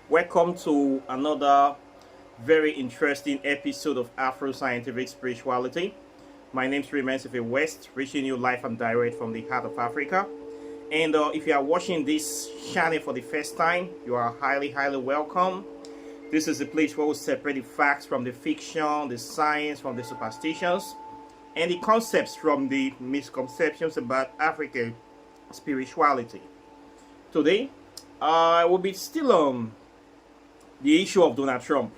Welcome to another very interesting episode of Afro Scientific Spirituality. My name is Remains West, reaching you live and direct from the heart of Africa. And if you are watching this channel for the first time, you are highly welcome. This is a place where we separate the facts from the fiction, the science from the superstitions, and the concepts from the misconceptions about African spirituality. Today, I will be still on the issue of Donald Trump.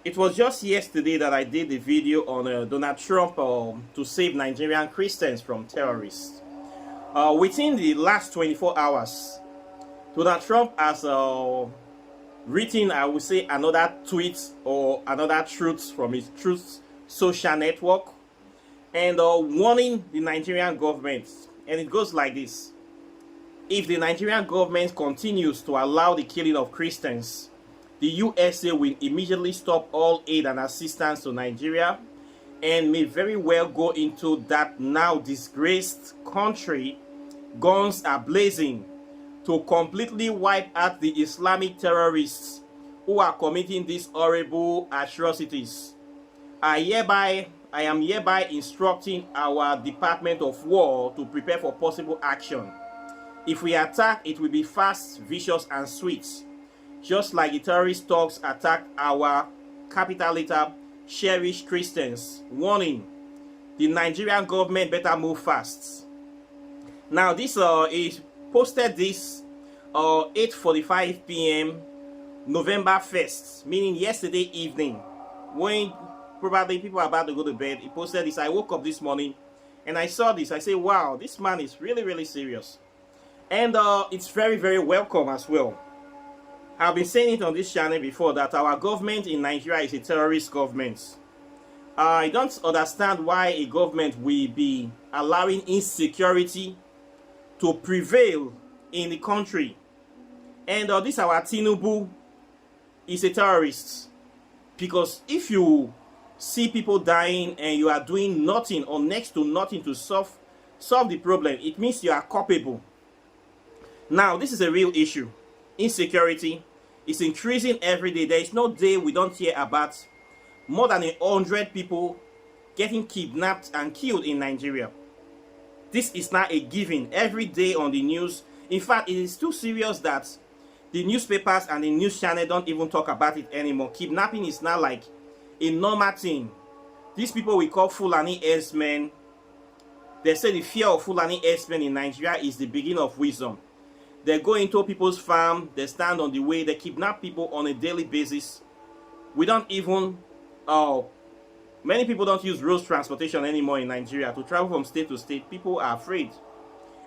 It was just yesterday that I did the video on Donald Trump to save Nigerian Christians from terrorists. Within the last 24 hours, Donald Trump has written, I would say, another tweet or another truth from his Truth social network and warning the Nigerian government. And it goes like this: if the Nigerian government continues to allow the killing of Christians, the USA will immediately stop all aid and assistance to Nigeria and may very well go into that now disgraced country, guns are blazing, to completely wipe out the Islamic terrorists who are committing these horrible atrocities. I am hereby instructing our Department of War to prepare for possible action. If we attack, it will be fast, vicious, and sweet, just like the terrorist thugs attacked our capital letter cherished Christians. Warning: the Nigerian government better move fast. Now this is posted this 8:45 p.m. November 1st, meaning yesterday evening, when probably people are about to go to bed. He posted this. I woke up this morning and I saw this. I say, wow, this man is really serious. And it's very welcome as well. I've been saying it on this channel before that our government in Nigeria is a terrorist government. I don't understand why a government will be allowing insecurity to prevail in the country. And this our Tinubu is a terrorist. Because if you see people dying and you are doing nothing or next to nothing to solve the problem, it means you are culpable. Now, this is a real issue. Insecurity is increasing every day. There is no day we don't hear about more than 100 people getting kidnapped and killed in Nigeria. This is not a given every day on the news. In fact, it is too serious that the newspapers and the news channel don't even talk about it anymore. Kidnapping is now like a normal thing. These people we call Fulani herdsmen. They say the fear of Fulani herdsmen in Nigeria is the beginning of wisdom. They go into people's farm, they stand on the way, they kidnap people on a daily basis. We don't even, many people don't use road transportation anymore in Nigeria. To travel from state to state, people are afraid.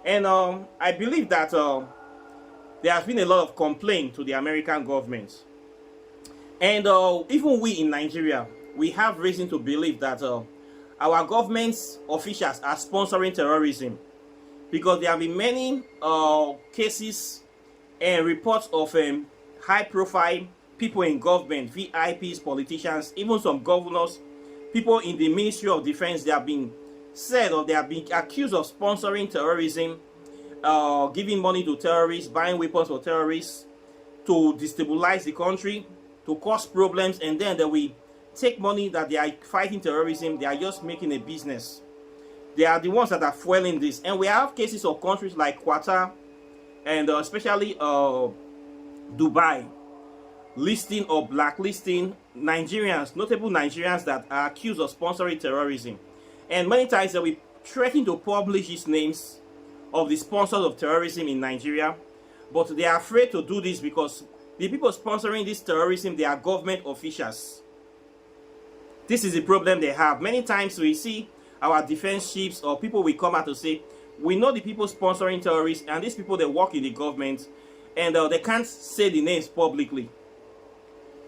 And I believe that there has been a lot of complaint to the American government. And even we in Nigeria, we have reason to believe that our government's officials are sponsoring terrorism. Because there have been many cases and reports of high-profile people in government, VIPs, politicians, even some governors, people in the Ministry of Defense. They have been said or they have been accused of sponsoring terrorism, giving money to terrorists, buying weapons for terrorists, to destabilize the country, to cause problems, and then they will take money that they are fighting terrorism. They are just making a business. They are the ones that are fueling this. And we have cases of countries like Qatar and especially Dubai listing or blacklisting Nigerians, notable Nigerians that are accused of sponsoring terrorism. And many times they will threaten to publish these names of the sponsors of terrorism in Nigeria. But they are afraid to do this because the people sponsoring this terrorism, they are government officials. This is the problem they have. Many times we see our defense chiefs or people will come out to say, we know the people sponsoring terrorists and these people, they work in the government and they can't say the names publicly.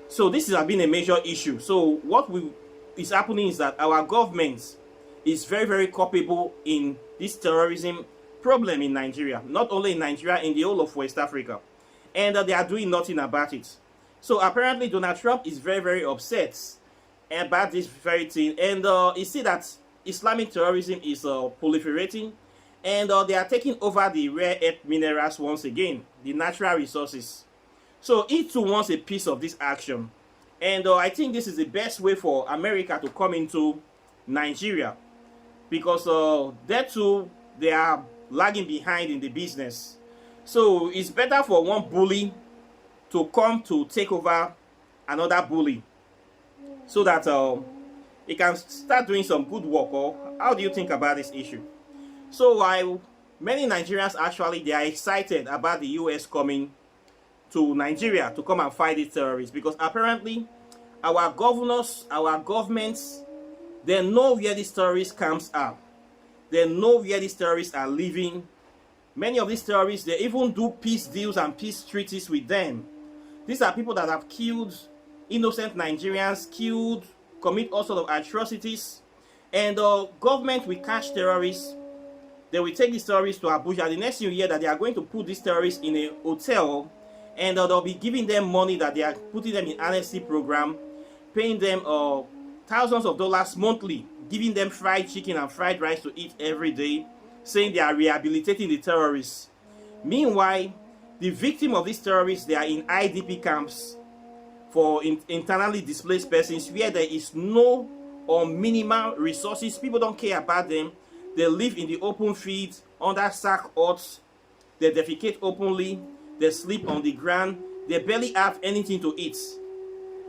So this has been a major issue. So what is happening is that our government is very culpable in this terrorism problem in Nigeria. Not only in Nigeria, in the whole of West Africa. And they are doing nothing about it. So apparently Donald Trump is very upset about this very thing. And you see that Islamic terrorism is proliferating, and they are taking over the rare earth minerals once again, the natural resources. So he too wants a piece of this action. And I think this is the best way for America to come into Nigeria, because that too, they are lagging behind in the business. So it's better for one bully to come to take over another bully, so that he can start doing some good work. Or how do you think about this issue? So many Nigerians actually, they are excited about the US coming to Nigeria to come and fight these terrorists, because apparently our governors, our governments, they know where these terrorist camps are. They know where these terrorists are living. Many of these terrorists, they even do peace deals and peace treaties with them. These are people that have killed innocent Nigerians, commit all sorts of atrocities. And government will catch terrorists. They will take these terrorists to Abuja. The next thing you hear that they are going to put these terrorists in a hotel, and they'll be giving them money, that they are putting them in amnesty program, paying them thousands of dollars monthly, giving them fried chicken and fried rice to eat every day, saying they are rehabilitating the terrorists. Meanwhile, the victim of these terrorists, they are in IDP camps for internally displaced persons, where there is no or minimal resources. People don't care about them. They live in the open fields, under sack huts. They defecate openly. They sleep on the ground. They barely have anything to eat.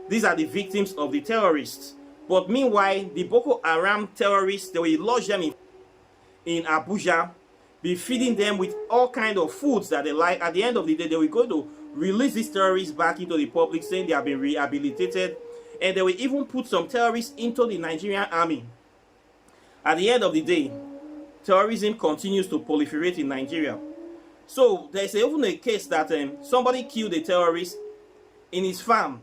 These are the victims of the terrorists. But meanwhile, the Boko Haram terrorists, they will lodge them in Abuja, be feeding them with all kinds of foods that they like. At the end of the day, they will go to release these terrorists back into the public, saying they have been rehabilitated. And they will even put some terrorists into the Nigerian army. At the end of the day, terrorism continues to proliferate in Nigeria. So there's even a case that somebody killed a terrorist in his farm.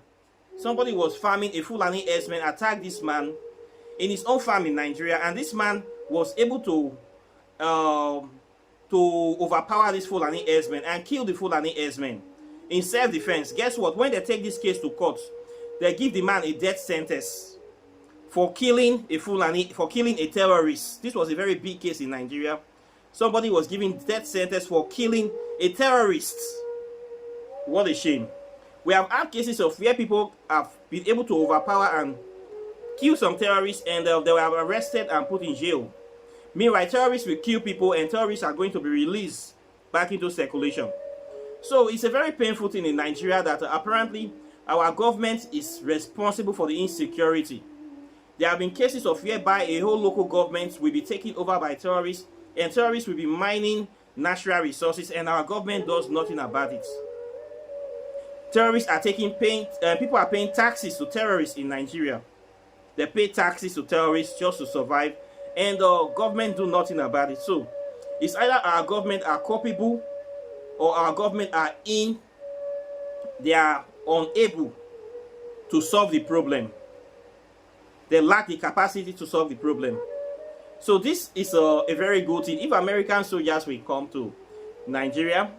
Somebody was farming, a Fulani herdsman attacked this man in his own farm in Nigeria, and this man was able to overpower this Fulani herdsman and kill the Fulani herdsman in self-defense. Guess what? When they take this case to court, they give the man a death sentence for killing a Fulani, for killing a terrorist. This was a very big case in Nigeria. Somebody was given death sentence for killing a terrorist. What a shame. We have had cases of where people have been able to overpower and kill some terrorists, and they were arrested and put in jail. Meanwhile, terrorists will kill people, and terrorists are going to be released back into circulation. So it's a very painful thing in Nigeria that apparently our government is responsible for the insecurity. There have been cases of whereby a whole local government will be taken over by terrorists, and terrorists will be mining natural resources, and our government does nothing about it. Terrorists are people are paying taxes to terrorists in Nigeria. They pay taxes to terrorists just to survive, and the government do nothing about it. So it's either our government are culpable, or our government they are unable to solve the problem. They lack the capacity to solve the problem. So this is a very good thing. If American soldiers will come to Nigeria,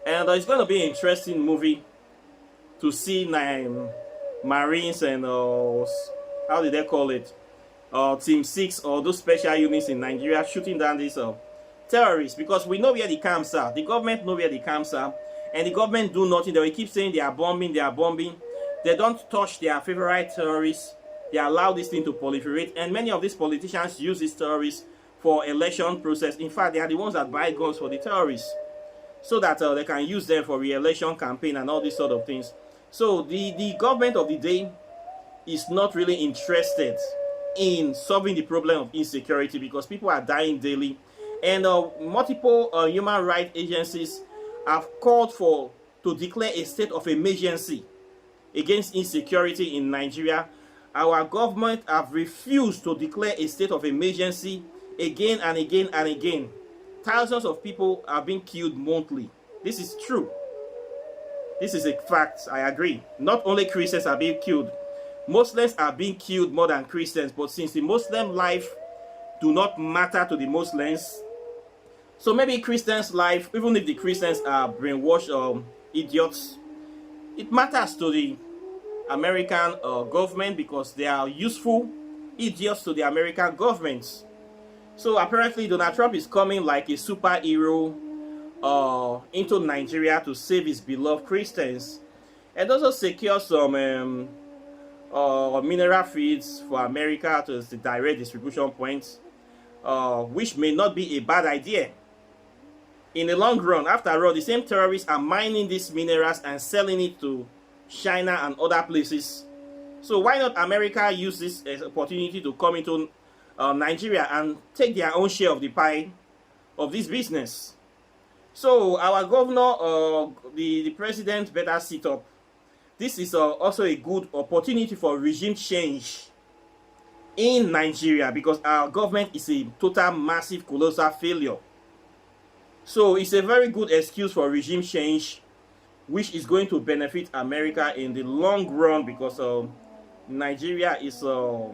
and it's going to be an interesting movie to see Marines and how did they call it? Team 6 or those special units in Nigeria shooting down these terrorists, because we know where the camps are. The government know where the camps are, and the government do nothing. They will keep saying they are bombing, they are bombing. They don't touch their favorite terrorists. They allow this thing to proliferate, and many of these politicians use these terrorists for election process. In fact, they are the ones that buy guns for the terrorists, so that they can use them for re-election campaign and all these sort of things. So the government of the day is not really interested in solving the problem of insecurity, because people are dying daily, and multiple human rights agencies have called to declare a state of emergency against insecurity in Nigeria. Our government have refused to declare a state of emergency again and again and again. Thousands of people are being killed monthly. This is true. This is a fact. I agree. Not only Christians are being killed, Muslims are being killed more than Christians. But since the Muslim life do not matter to the Muslims, so maybe Christians' life, even if the Christians are brainwashed idiots, it matters to the American government, because they are useful idiots to the American government. So apparently Donald Trump is coming like a superhero into Nigeria to save his beloved Christians. and also secure some mineral feeds for America to the direct distribution points, which may not be a bad idea in the long run. After all, the same terrorists are mining these minerals and selling it to China and other places. So why not America use this opportunity to come into Nigeria and take their own share of the pie of this business? So our governor, the president better sit up. This is also a good opportunity for regime change in Nigeria, because our government is a total massive colossal failure. So it's a very good excuse for regime change, which is going to benefit America in the long run, because Nigeria is a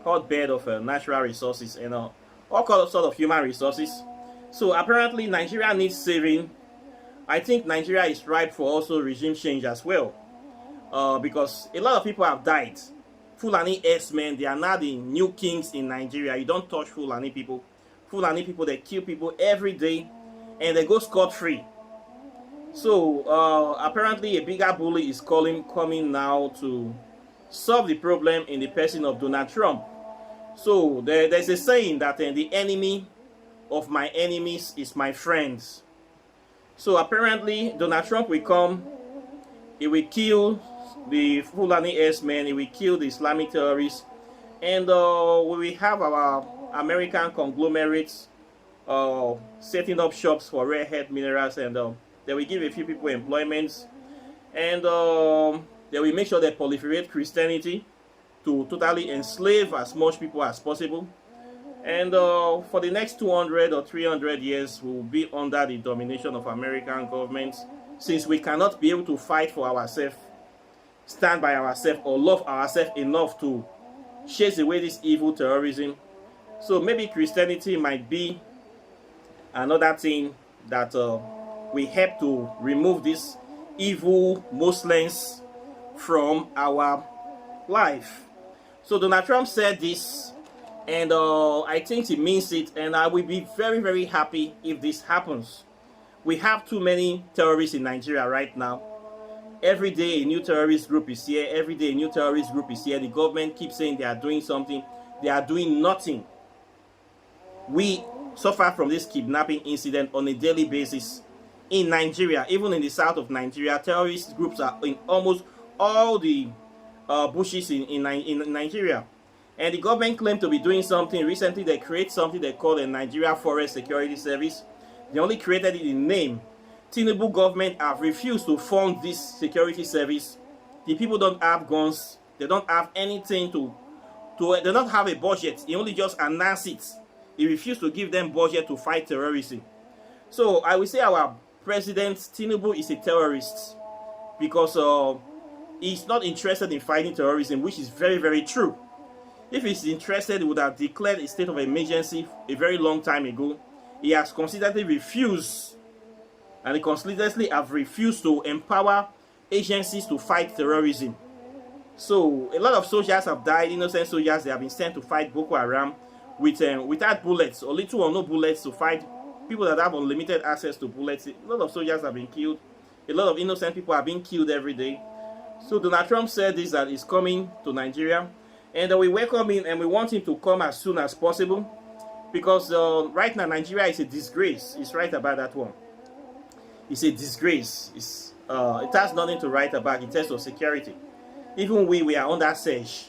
hotbed of natural resources and all sorts of human resources. So apparently Nigeria needs saving. I think Nigeria is ripe for also regime change as well, because a lot of people have died. Fulani S-men, they are now the new kings in Nigeria. You don't touch Fulani people. Fulani people, they kill people every day and they go scot-free. So apparently a bigger bully is coming now to solve the problem in the person of Donald Trump. So there's a saying that the enemy of my enemies is my friends. So apparently Donald Trump will come, he will kill the Fulani S-men, he will kill the Islamic terrorists, and we will have our American conglomerates setting up shops for rare earth minerals, and they will give a few people employment, and they will make sure they proliferate Christianity to totally enslave as much people as possible. And for the next 200 or 300 years, we will be under the domination of American governments, since we cannot be able to fight for ourselves, stand by ourselves, or love ourselves enough to chase away this evil terrorism. So maybe Christianity might be another thing that we help to remove these evil Muslims from our life. So Donald Trump said this, and I think he means it, and I will be very, very happy if this happens. We have too many terrorists in Nigeria right now. Every day a new terrorist group is here. Every day a new terrorist group is here. The government keeps saying they are doing something. They are doing nothing. We suffer from this kidnapping incident on a daily basis in Nigeria. Even in the south of Nigeria, terrorist groups are in almost all the bushes in Nigeria. And the government claimed to be doing something. Recently, they created something they call the Nigeria Forest Security Service. They only created it in name. Tinubu government have refused to fund this security service. The people don't have guns. They don't have anything they don't have a budget. He only just announced it. He refused to give them budget to fight terrorism. So I will say our president Tinubu is a terrorist, because he's not interested in fighting terrorism, which is very, very true. If he's interested, he would have declared a state of emergency a very long time ago. He has consistently refused, and he consistently have refused to empower agencies to fight terrorism. So a lot of soldiers have died, innocent soldiers. They have been sent to fight Boko Haram without bullets, or little or no bullets, to fight people that have unlimited access to bullets. A lot of soldiers have been killed. A lot of innocent people are being killed every day. So Donald Trump said this, that he's coming to Nigeria, and we welcome him, and we want him to come as soon as possible, because right now Nigeria is a disgrace. He's right about that one. It's a disgrace. It has nothing to write about in terms of security. Even we are under siege.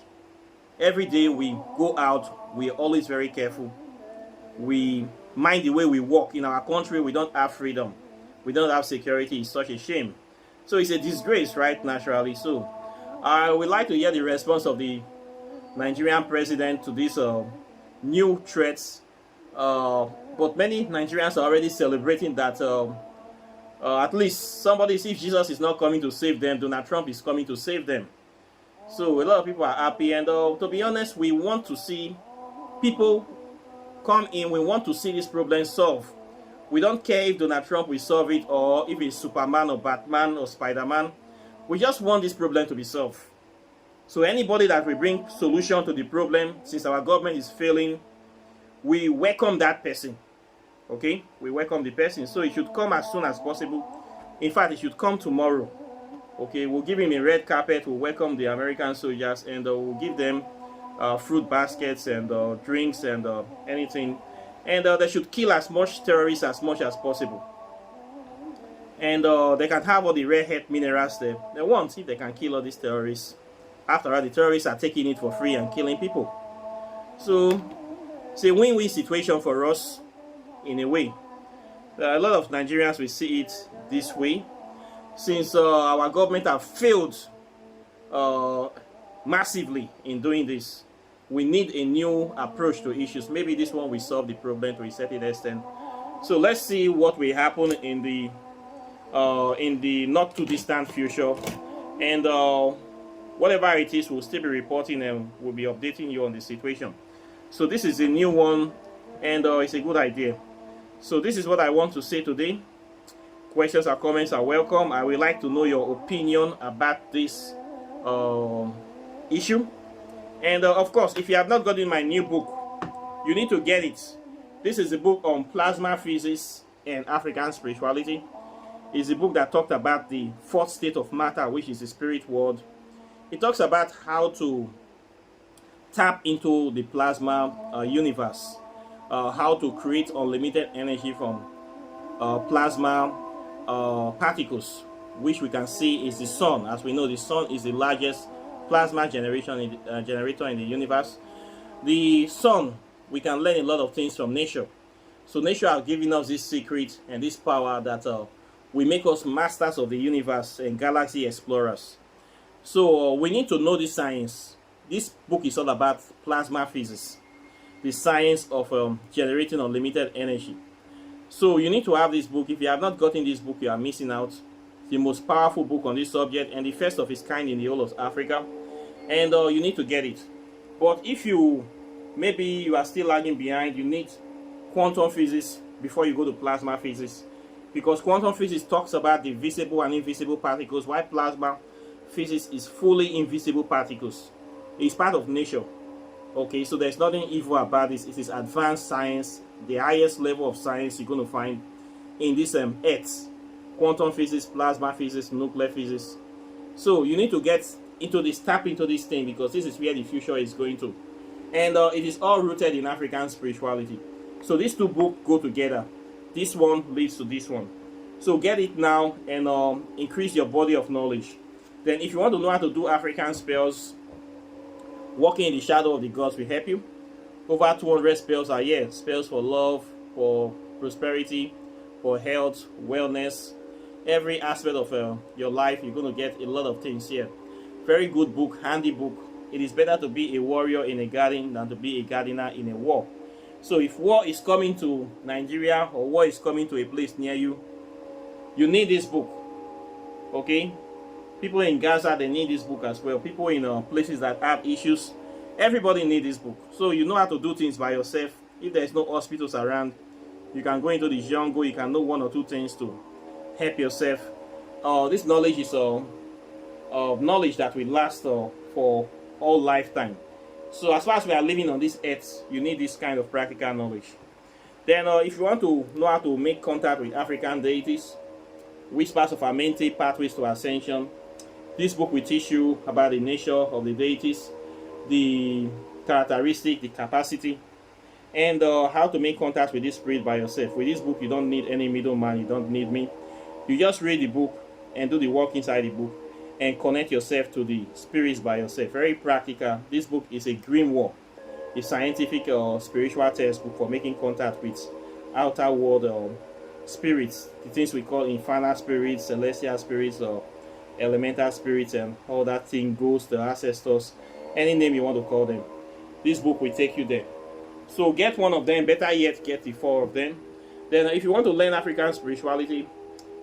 Every day we go out, we are always very careful. We mind the way we walk. In our country, we don't have freedom. We don't have security. It's such a shame. So it's a disgrace, right, naturally. So I would like to hear the response of the Nigerian president to these new threats. But many Nigerians are already celebrating that at least somebody, if Jesus is not coming to save them, Donald Trump is coming to save them. So a lot of people are happy, and to be honest, we want to see people come in. We want to see this problem solved. We don't care if Donald Trump will solve it, or if it's Superman or Batman or Spider-Man. We just want this problem to be solved. So anybody that will bring solution to the problem, since our government is failing, we welcome that person. Okay, we welcome the person. So it should come as soon as possible. In fact, it should come tomorrow. Okay, we'll give him a red carpet. We'll welcome the American soldiers, and we'll give them fruit baskets and drinks and anything. And they should kill as much terrorists as much as possible. And they can have all the rare earth minerals they want if they can kill all these terrorists. After all, the terrorists are taking it for free and killing people. So it's a win-win situation for us in a way. A lot of Nigerians will see it this way, since our government have failed massively in doing this. We need a new approach to issues. Maybe this one will solve the problem to a certain extent. So let's see what will happen in the not too distant future, and whatever it is, we'll still be reporting and we'll be updating you on the situation. So this is a new one, and it's a good idea. So this is what I want to say today. Questions or comments are welcome. I would like to know your opinion about this issue. And of course, if you have not gotten my new book, you need to get it. This is a book on plasma physics and African spirituality. It's a book that talked about the fourth state of matter, which is the spirit world. It talks about how to tap into the plasma universe, how to create unlimited energy from plasma particles, which we can see is the sun. As we know, the sun is the largest plasma generator in the universe. The sun, we can learn a lot of things from nature. So nature has given us this secret and this power that will make us masters of the universe and galaxy explorers. So we need to know this science. This book is all about plasma physics, the science of generating unlimited energy. So you need to have this book. If you have not gotten this book, you are missing out. It's the most powerful book on this subject and the first of its kind in the whole of Africa. And you need to get it. But if maybe you are still lagging behind, you need quantum physics before you go to plasma physics. Because quantum physics talks about the visible and invisible particles, while plasma physics is fully invisible particles. It's part of nature. Okay, so there's nothing evil about this. It is advanced science, the highest level of science you're going to find in this Earth. Quantum physics, plasma physics, nuclear physics. So you need to get into this, tap into this thing, because this is where the future is going to. And it is all rooted in African spirituality. So these two books go together. This one leads to this one. So get it now and increase your body of knowledge. Then if you want to know how to do African spells, walking in the shadow of the gods will help you. Over 200 spells are here. Spells for love, for prosperity, for health, wellness. Every aspect of your life, you're going to get a lot of things here. Very good book, handy book. It is better to be a warrior in a garden than to be a gardener in a war. So if war is coming to Nigeria or war is coming to a place near you, you need this book. Okay? People in Gaza, they need this book as well. People in places that have issues, everybody needs this book. So you know how to do things by yourself. If there's no hospitals around, you can go into the jungle, you can know one or two things to help yourself. This knowledge is knowledge that will last for all lifetime. So as far as we are living on this earth, you need this kind of practical knowledge. Then if you want to know how to make contact with African deities, Whispers of Amenti, Pathways to Ascension, this book will teach you about the nature of the deities, the characteristic, the capacity, and how to make contact with this spirit by yourself. With this book, you don't need any middleman, you don't need me. You just read the book and do the work inside the book and connect yourself to the spirits by yourself. Very practical. This book is a grimoire, a scientific spiritual textbook for making contact with outer world spirits, the things we call infernal spirits, celestial spirits, or elemental spirits, and all that thing, ghosts, the ancestors, any name you want to call them. This book will take you there. So get one of them, better yet get the 4 of them. Then if you want to learn African spirituality,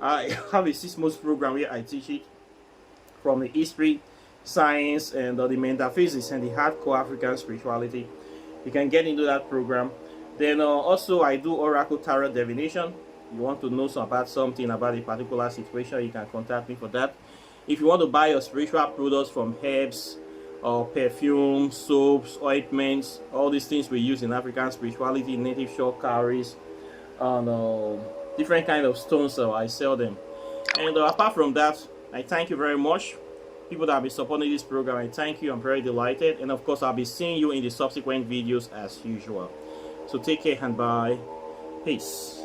I have a 6-month program where I teach it from the history, science, and the metaphysics and the hardcore African spirituality. You can get into that program. Then also I do oracle tarot divination. You want to know about something about a particular situation, you can contact me for that. If you want to buy your spiritual products from herbs, perfumes, soaps, ointments, all these things we use in African spirituality, native short cowries, and different kind of stones, I sell them. And apart from that, I thank you very much. People that have been supporting this program, I thank you. I'm very delighted. And of course, I'll be seeing you in the subsequent videos as usual. So take care and bye. Peace.